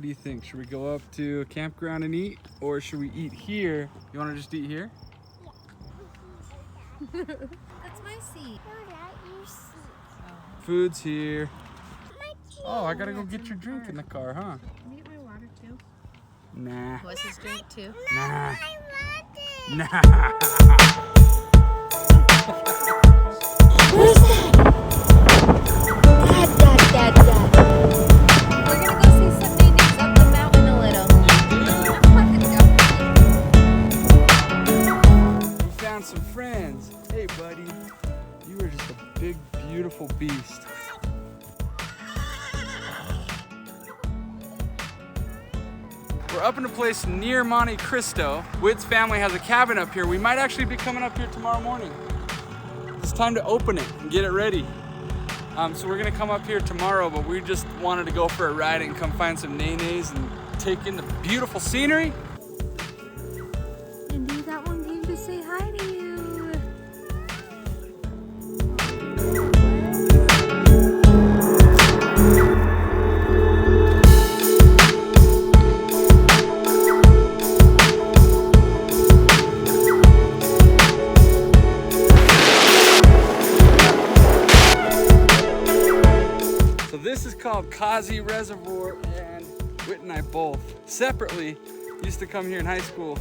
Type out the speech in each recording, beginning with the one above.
What do you think? Should we go up to a campground and eat, or should we eat here? You want to just eat here? Yeah. That's my seat. No, not your seat. Food's here. Oh, I gotta go That's get in your the drink car. in the car, huh? Can you get my water too? Nah. What's his drink too? Nah. I want it. Nah. Where's that? Dad. We're gonna go see some natives up the mountain a little. We found some friends. Hey, buddy. You are just a big, beautiful beast. We're up in a place near Monte Cristo. Whit's family has a cabin up here. We might actually be coming up here tomorrow morning. It's time to open it and get it ready. So we're gonna come up here tomorrow, but we just wanted to go for a ride and come find some nenes and take in the beautiful scenery. Andy, that one came to say hi to you. So this is called Kazi Reservoir, and Whit and I both separately used to come here in high school.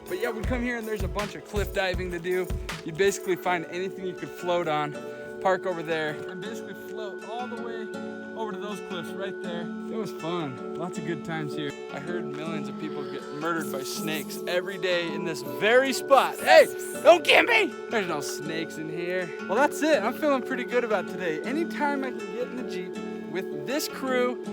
But yeah, we'd come here and there's a bunch of cliff diving to do. You'd basically find anything you could float on, park over there, and basically float all the way over to those cliffs right there. It was fun. Lots of good times here. I heard millions of people get murdered by snakes every day in this very spot. Hey, don't get me! There's no snakes in here. Well, that's it. I'm feeling pretty good about today. Anytime I can get in the Jeep with this crew,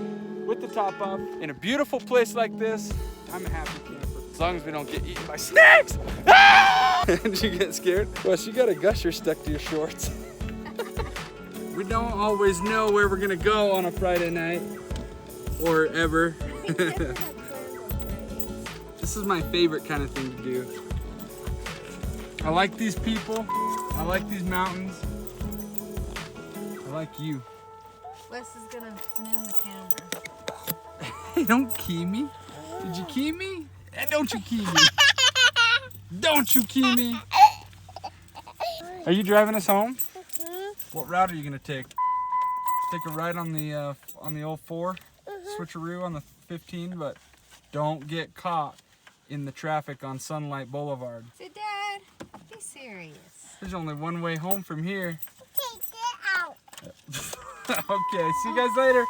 with the top off, in a beautiful place like this, I'm a happy camper. As long as we don't get eaten by snakes! Ah! Did you get scared? Well, you got a gusher stuck to your shorts. We don't always know where we're gonna go on a Friday night, or ever. This is my favorite kind of thing to do. I like these people, I like these mountains, I like you. Wes is gonna mend the camera. Hey, don't key me. Did you key me? Hey, don't you key me. Don't you key me. Are you driving us home? What route are you gonna take? Take a ride on the old 4, switcheroo on the 15, but don't get caught in the traffic on Sunlight Boulevard. Say, Dad, be serious. There's only one way home from here. Okay, get out. Okay, see you guys later.